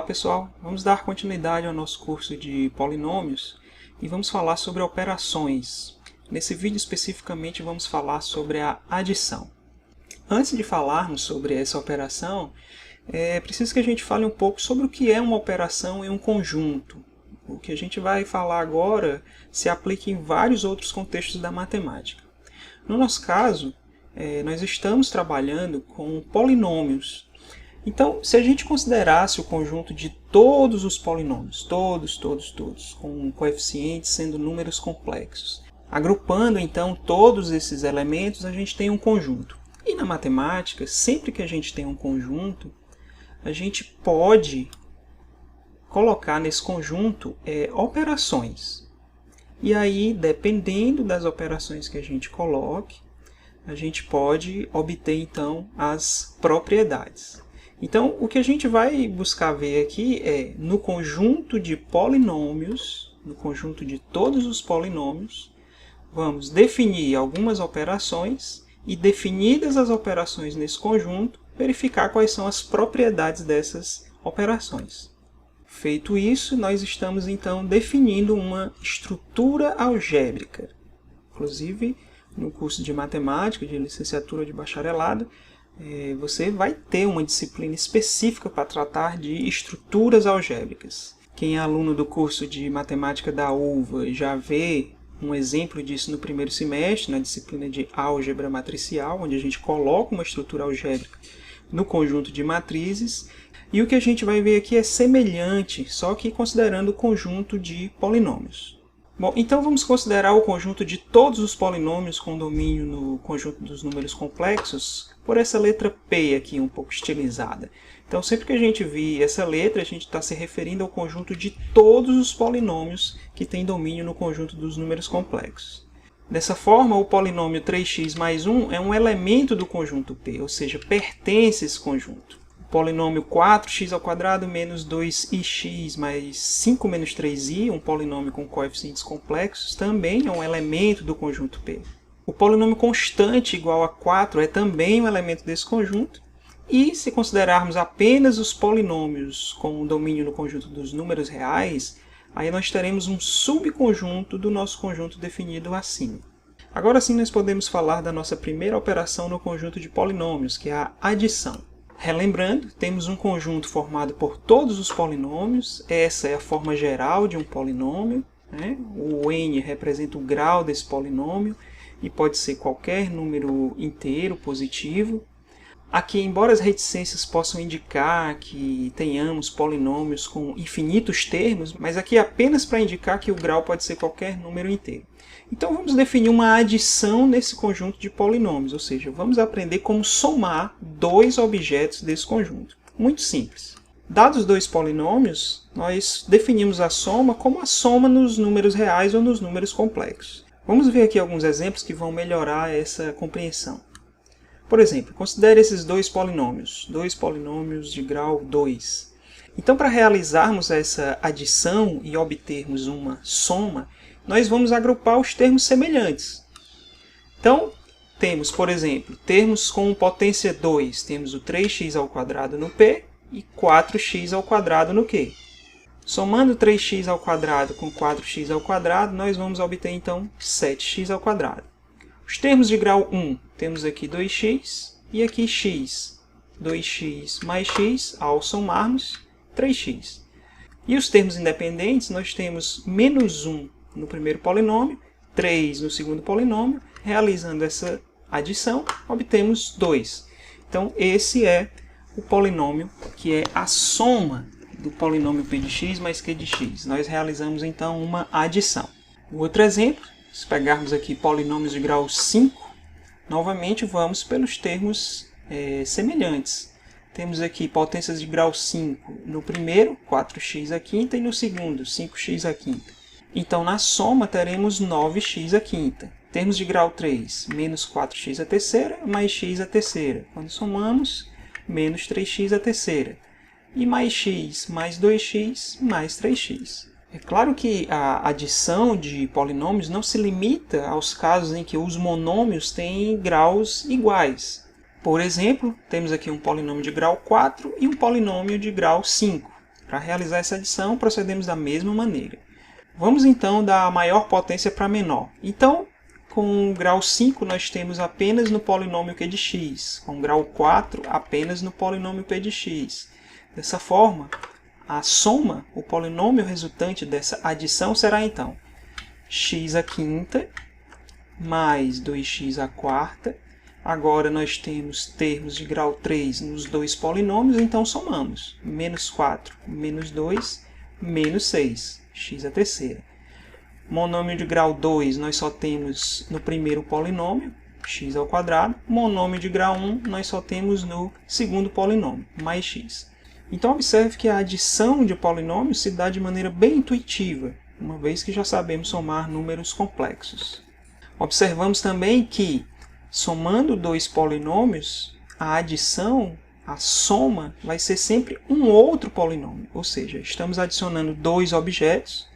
pessoal, vamos dar continuidade ao nosso curso de polinômios e vamos falar sobre operações. Nesse vídeo especificamente vamos falar sobre a adição. Antes de falarmos sobre essa operação, é preciso que a gente fale um pouco sobre o que é uma operação em um conjunto. O que a gente vai falar agora se aplica em vários outros contextos da matemática. No nosso caso, nós estamos trabalhando com polinômios. Então, se a gente considerasse o conjunto de todos os polinômios, todos, com coeficientes sendo números complexos, agrupando então todos esses elementos, a gente tem um conjunto. E na matemática, sempre que a gente tem um conjunto, a gente pode colocar nesse conjunto operações. E aí, dependendo das operações que a gente coloque, a gente pode obter então as propriedades. Então, o que a gente vai buscar ver aqui é, no conjunto de polinômios, no conjunto de todos os polinômios, vamos definir algumas operações e, definidas as operações nesse conjunto, verificar quais são as propriedades dessas operações. Feito isso, nós estamos então definindo uma estrutura algébrica. Inclusive, no curso de matemática, de licenciatura ou de bacharelado, você vai ter uma disciplina específica para tratar de estruturas algébricas. Quem é aluno do curso de matemática da UVA já vê um exemplo disso no primeiro semestre, na disciplina de álgebra matricial, onde a gente coloca uma estrutura algébrica no conjunto de matrizes. E o que a gente vai ver aqui é semelhante, só que considerando o conjunto de polinômios. Bom, então vamos considerar o conjunto de todos os polinômios com domínio no conjunto dos números complexos por essa letra P aqui, um pouco estilizada. Então, sempre que a gente vir essa letra, a gente está se referindo ao conjunto de todos os polinômios que têm domínio no conjunto dos números complexos. Dessa forma, o polinômio 3x mais 1 é um elemento do conjunto P, ou seja, pertence a esse conjunto. O polinômio 4x² menos 2ix mais 5 menos 3i, um polinômio com coeficientes complexos, também é um elemento do conjunto P. O polinômio constante igual a 4 é também um elemento desse conjunto. E se considerarmos apenas os polinômios com domínio no conjunto dos números reais, aí nós teremos um subconjunto do nosso conjunto definido acima. Agora sim nós podemos falar da nossa primeira operação no conjunto de polinômios, que é a adição. Relembrando, temos um conjunto formado por todos os polinômios. Essa é a forma geral de um polinômio, né? O n representa o grau desse polinômio e pode ser qualquer número inteiro positivo. Aqui, embora as reticências possam indicar que tenhamos polinômios com infinitos termos, mas aqui é apenas para indicar que o grau pode ser qualquer número inteiro. Então vamos definir uma adição nesse conjunto de polinômios, ou seja, vamos aprender como somar dois objetos desse conjunto. Muito simples. Dados dois polinômios, nós definimos a soma como a soma nos números reais ou nos números complexos. Vamos ver aqui alguns exemplos que vão melhorar essa compreensão. Por exemplo, considere esses dois polinômios de grau 2. Então, para realizarmos essa adição e obtermos uma soma, nós vamos agrupar os termos semelhantes. Então, temos, por exemplo, termos com potência 2. Temos o 3x² no P e 4x² no Q. Somando 3x² com 4x², nós vamos obter, então, 7x². Os termos de grau 1, temos aqui 2x e aqui x. 2x mais x, ao somarmos, 3x. E os termos independentes, nós temos menos 1 no primeiro polinômio, 3 no segundo polinômio. Realizando essa adição, obtemos 2. Então, esse é o polinômio que é a soma do polinômio p de x mais q de x. Nós realizamos, então, uma adição. O outro exemplo, se pegarmos aqui polinômios de grau 5, novamente vamos pelos termos semelhantes. Temos aqui potências de grau 5 no primeiro, 4x⁵, e no segundo, 5x⁵. Então, na soma, teremos 9x⁵. Termos de grau 3, menos 4x⁵, mais x⁵. Quando somamos, menos 3x⁵. E mais x mais 2x mais 3x. É claro que a adição de polinômios não se limita aos casos em que os monômios têm graus iguais. Por exemplo, temos aqui um polinômio de grau 4 e um polinômio de grau 5. Para realizar essa adição, procedemos da mesma maneira. Vamos então da maior potência para a menor. Então, com o grau 5 nós temos apenas no polinômio q de x, com o grau 4 apenas no polinômio p de x. Dessa forma, a soma, o polinômio resultante dessa adição será então x à quinta mais 2x à quarta. Agora nós temos termos de grau 3 nos dois polinômios, então somamos. Menos 4 menos 2, menos 6, x à terceira. Monômio de grau 2 nós só temos no primeiro polinômio, x ao quadrado. Monômio de grau 1 nós só temos no segundo polinômio, mais x. Então observe que a adição de polinômios se dá de maneira bem intuitiva, uma vez que já sabemos somar números complexos. Observamos também que, somando dois polinômios, a adição, a soma, vai ser sempre um outro polinômio. Ou seja, estamos adicionando dois objetos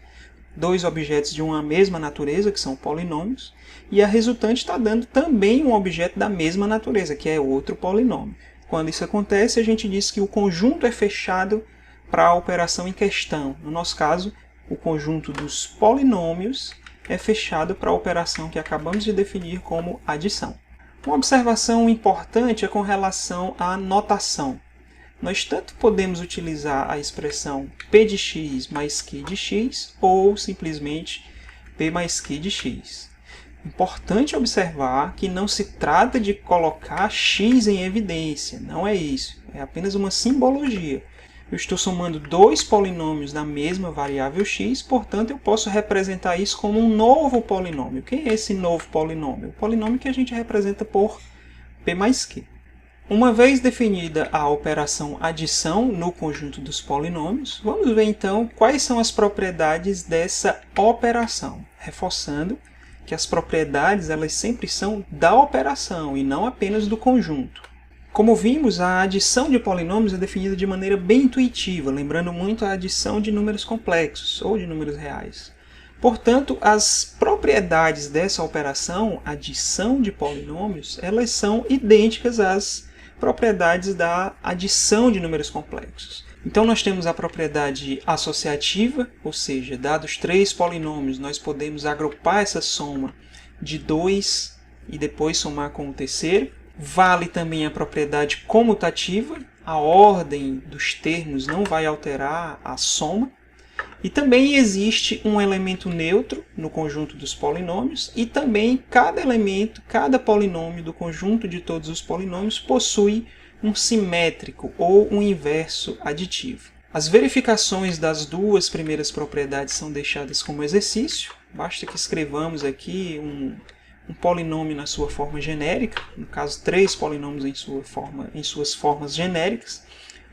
de uma mesma natureza, que são polinômios, e a resultante está dando também um objeto da mesma natureza, que é outro polinômio. Quando isso acontece, a gente diz que o conjunto é fechado para a operação em questão. No nosso caso, o conjunto dos polinômios é fechado para a operação que acabamos de definir como adição. Uma observação importante é com relação à notação. Nós tanto podemos utilizar a expressão p de x mais q de x ou simplesmente p mais q de x. Importante observar que não se trata de colocar x em evidência, não é isso, é apenas uma simbologia. Eu estou somando dois polinômios da mesma variável x, portanto eu posso representar isso como um novo polinômio. Quem é esse novo polinômio? O polinômio que a gente representa por p mais q. Uma vez definida a operação adição no conjunto dos polinômios, vamos ver então quais são as propriedades dessa operação, reforçando que as propriedades elas sempre são da operação e não apenas do conjunto. Como vimos, a adição de polinômios é definida de maneira bem intuitiva, lembrando muito a adição de números complexos ou de números reais. Portanto, as propriedades dessa operação, adição de polinômios, elas são idênticas às propriedades da adição de números complexos. Então, nós temos a propriedade associativa, ou seja, dados três polinômios, nós podemos agrupar essa soma de 2 e depois somar com o terceiro. Vale também a propriedade comutativa, a ordem dos termos não vai alterar a soma. E também existe um elemento neutro no conjunto dos polinômios, e também cada elemento, cada polinômio do conjunto de todos os polinômios possui um simétrico ou um inverso aditivo. As verificações das duas primeiras propriedades são deixadas como exercício, basta que escrevamos aqui um polinômio na sua forma genérica, no caso, três polinômios em suas formas genéricas,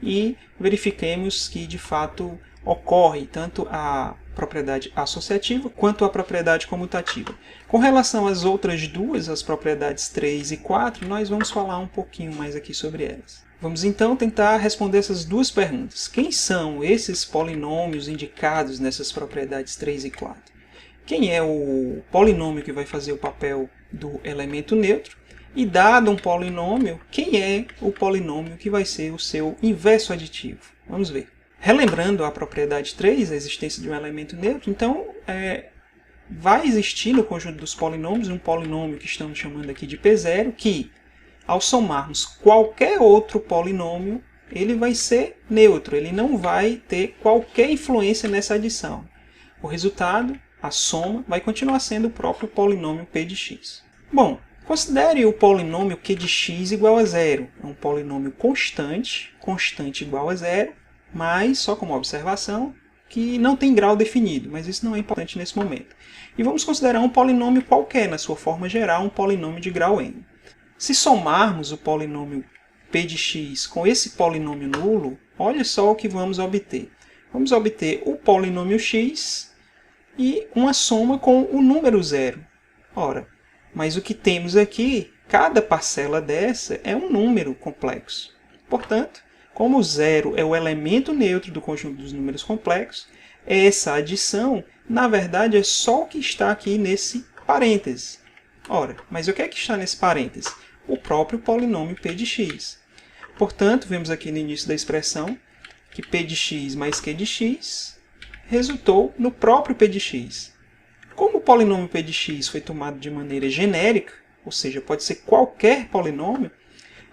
e verifiquemos que, de fato, ocorre tanto a propriedade associativa quanto a propriedade comutativa. Com relação às outras duas, as propriedades 3 e 4, nós vamos falar um pouquinho mais aqui sobre elas. Vamos então tentar responder essas duas perguntas. Quem são esses polinômios indicados nessas propriedades 3 e 4? Quem é o polinômio que vai fazer o papel do elemento neutro? E dado um polinômio, quem é o polinômio que vai ser o seu inverso aditivo? Vamos ver. Relembrando a propriedade 3, a existência de um elemento neutro, então vai existir no conjunto dos polinômios um polinômio que estamos chamando aqui de P0, que, ao somarmos qualquer outro polinômio, ele vai ser neutro, ele não vai ter qualquer influência nessa adição. O resultado, a soma, vai continuar sendo o próprio polinômio p de x. Bom, considere o polinômio q de x igual a zero. É um polinômio constante igual a zero, mas, só como observação, que não tem grau definido, mas isso não é importante nesse momento. E vamos considerar um polinômio qualquer, na sua forma geral, um polinômio de grau n. Se somarmos o polinômio p de x com esse polinômio nulo, olha só o que vamos obter. Vamos obter o polinômio x e uma soma com o número zero. Ora, mas o que temos aqui, cada parcela dessa é um número complexo. Portanto, como o zero é o elemento neutro do conjunto dos números complexos, essa adição, na verdade, é só o que está aqui nesse parêntese. Ora, mas o que é que está nesse parêntese? O próprio polinômio p de x. Portanto, vemos aqui no início da expressão que P de x mais Q de x resultou no próprio P de x. Como o polinômio P de x foi tomado de maneira genérica, ou seja, pode ser qualquer polinômio,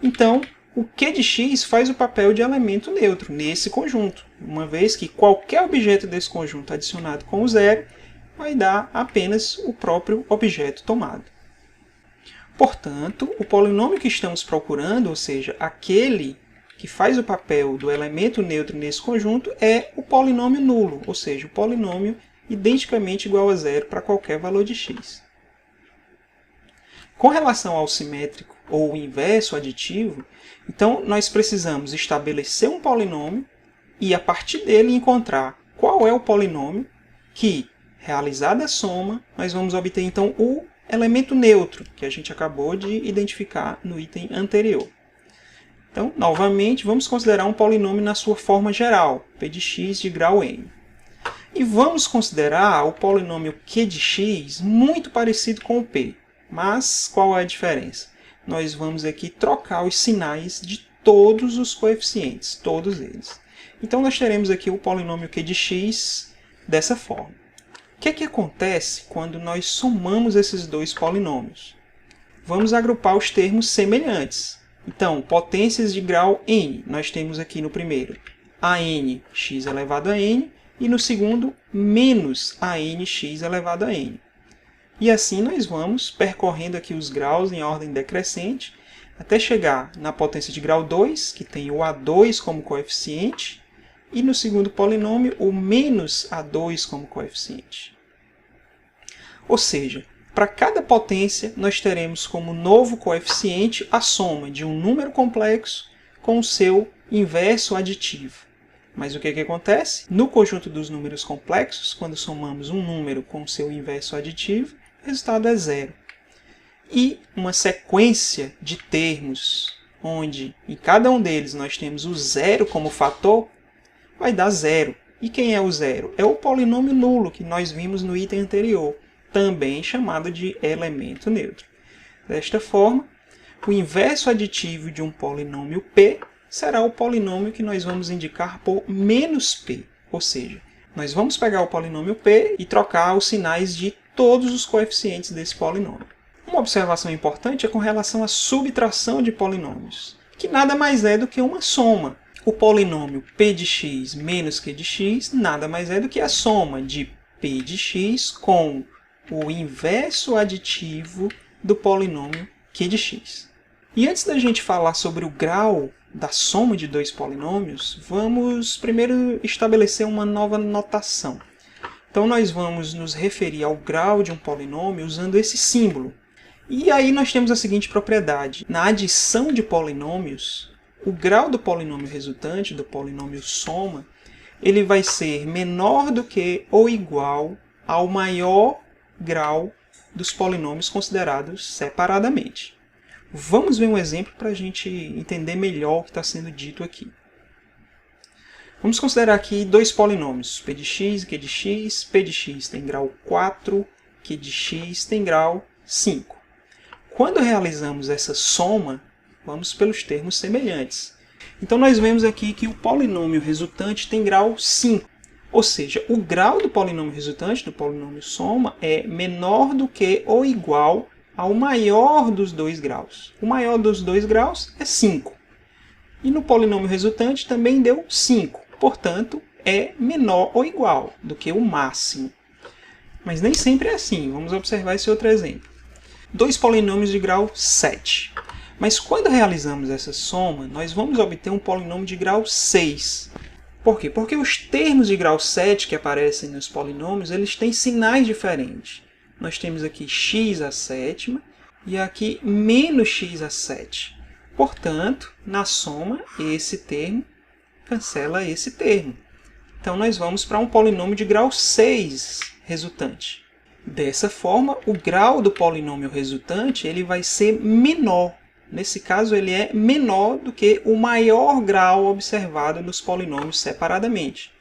então o Q de x faz o papel de elemento neutro nesse conjunto, uma vez que qualquer objeto desse conjunto adicionado com o zero vai dar apenas o próprio objeto tomado. Portanto, o polinômio que estamos procurando, ou seja, aquele que faz o papel do elemento neutro nesse conjunto, é o polinômio nulo, ou seja, o polinômio identicamente igual a zero para qualquer valor de x. Com relação ao simétrico ou o inverso aditivo, então nós precisamos estabelecer um polinômio e, a partir dele, encontrar qual é o polinômio que, realizada a soma, nós vamos obter então o elemento neutro, que a gente acabou de identificar no item anterior. Então, novamente, vamos considerar um polinômio na sua forma geral, p de x de grau n. E vamos considerar o polinômio q de x muito parecido com o p. Mas qual é a diferença? Nós vamos aqui trocar os sinais de todos os coeficientes, todos eles. Então, nós teremos aqui o polinômio q de x dessa forma. O que acontece quando nós somamos esses dois polinômios? Vamos agrupar os termos semelhantes. Então, potências de grau n. Nós temos aqui no primeiro an x elevado a n e no segundo menos an x elevado a n. E assim nós vamos percorrendo aqui os graus em ordem decrescente até chegar na potência de grau 2, que tem o a2 como coeficiente, e no segundo polinômio o menos a2 como coeficiente. Ou seja, para cada potência nós teremos como novo coeficiente a soma de um número complexo com o seu inverso aditivo. Mas o que acontece? No conjunto dos números complexos, quando somamos um número com o seu inverso aditivo, o resultado é zero. E uma sequência de termos, onde em cada um deles nós temos o zero como fator, vai dar zero. E quem é o zero? É o polinômio nulo que nós vimos no item anterior, também chamado de elemento neutro. Desta forma, o inverso aditivo de um polinômio p será o polinômio que nós vamos indicar por menos p. Ou seja, nós vamos pegar o polinômio p e trocar os sinais de todos os coeficientes desse polinômio. Uma observação importante é com relação à subtração de polinômios, que nada mais é do que uma soma. O polinômio p de x menos q de x nada mais é do que a soma de p de x com o inverso aditivo do polinômio q de x. E antes da gente falar sobre o grau da soma de dois polinômios, vamos primeiro estabelecer uma nova notação. Então nós vamos nos referir ao grau de um polinômio usando esse símbolo. E aí nós temos a seguinte propriedade. Na adição de polinômios, o grau do polinômio resultante, do polinômio soma, ele vai ser menor do que ou igual ao maior grau dos polinômios considerados separadamente. Vamos ver um exemplo para a gente entender melhor o que está sendo dito aqui. Vamos considerar aqui dois polinômios, p de x e q de x. P de x tem grau 4, q de x tem grau 5. Quando realizamos essa soma, vamos pelos termos semelhantes. Então nós vemos aqui que o polinômio resultante tem grau 5. Ou seja, o grau do polinômio resultante, do polinômio soma, é menor do que ou igual ao maior dos dois graus. O maior dos dois graus é 5. E no polinômio resultante também deu 5. Portanto, é menor ou igual do que o máximo. Mas nem sempre é assim. Vamos observar esse outro exemplo. Dois polinômios de grau 7. Mas quando realizamos essa soma, nós vamos obter um polinômio de grau 6. Por quê? Porque os termos de grau 7 que aparecem nos polinômios, eles têm sinais diferentes. Nós temos aqui x à sétima e aqui menos x à 7. Portanto, na soma, esse termo cancela esse termo. Então, nós vamos para um polinômio de grau 6 resultante. Dessa forma, o grau do polinômio resultante ele vai ser menor. Nesse caso, ele é menor do que o maior grau observado nos polinômios separadamente.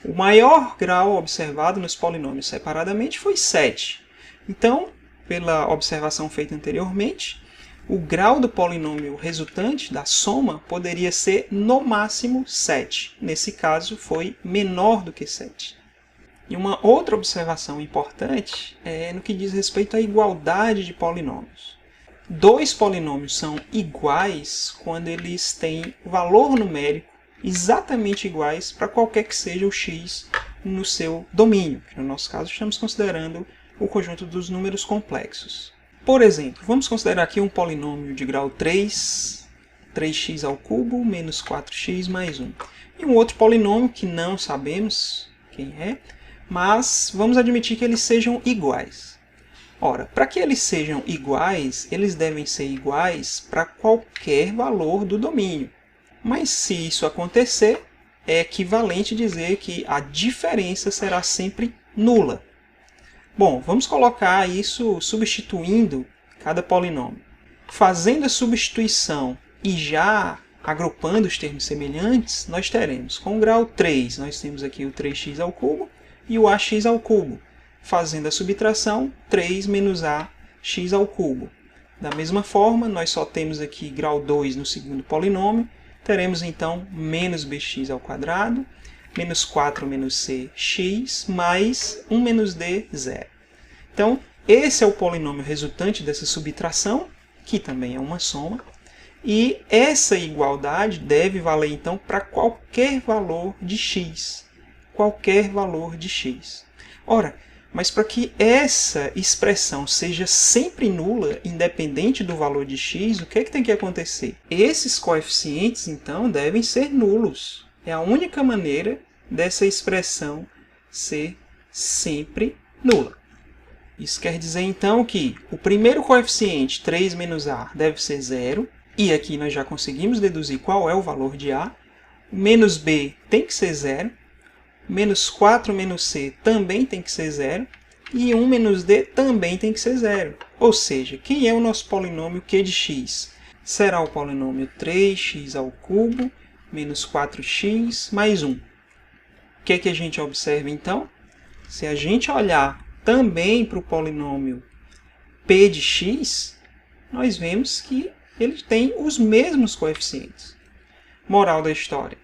O maior grau observado nos polinômios separadamente foi 7. Então, pela observação feita anteriormente, o grau do polinômio resultante, da soma, poderia ser no máximo 7. Nesse caso, foi menor do que 7. E uma outra observação importante é no que diz respeito à igualdade de polinômios. Dois polinômios são iguais quando eles têm valor numérico exatamente iguais para qualquer que seja o x no seu domínio, que no nosso caso estamos considerando o conjunto dos números complexos. Por exemplo, vamos considerar aqui um polinômio de grau 3, 3x ao cubo menos 4x mais 1. E um outro polinômio que não sabemos quem é, mas vamos admitir que eles sejam iguais. Ora, para que eles sejam iguais, eles devem ser iguais para qualquer valor do domínio. Mas se isso acontecer, é equivalente dizer que a diferença será sempre nula. Bom, vamos colocar isso substituindo cada polinômio. Fazendo a substituição e já agrupando os termos semelhantes, nós teremos, com o grau 3, nós temos aqui o 3x ao cubo e o ax ao cubo. Fazendo a subtração, 3 menos ax ao cubo. Da mesma forma, nós só temos aqui grau 2 no segundo polinômio, teremos então menos bx ao quadrado, menos 4 menos cx, mais 1 menos d, 0. Então, esse é o polinômio resultante dessa subtração, que também é uma soma, e essa igualdade deve valer então para qualquer valor de x. Qualquer valor de x. Ora, mas para que essa expressão seja sempre nula, independente do valor de x, o que é que tem que acontecer? Esses coeficientes, então, devem ser nulos. É a única maneira dessa expressão ser sempre nula. Isso quer dizer, então, que o primeiro coeficiente, 3 menos a, deve ser 0. E aqui nós já conseguimos deduzir qual é o valor de a. O menos b tem que ser 0. Menos 4 menos c também tem que ser 0. E 1 menos d também tem que ser 0. Ou seja, quem é o nosso polinômio q de x? Será o polinômio 3x ao cubo menos 4x mais 1. O que é que a gente observa, então? Se a gente olhar também para o polinômio p de x, nós vemos que ele tem os mesmos coeficientes. Moral da história.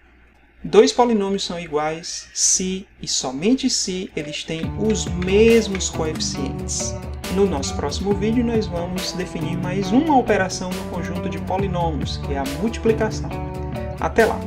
Dois polinômios são iguais se e somente se eles têm os mesmos coeficientes. No nosso próximo vídeo, nós vamos definir mais uma operação no conjunto de polinômios, que é a multiplicação. Até lá!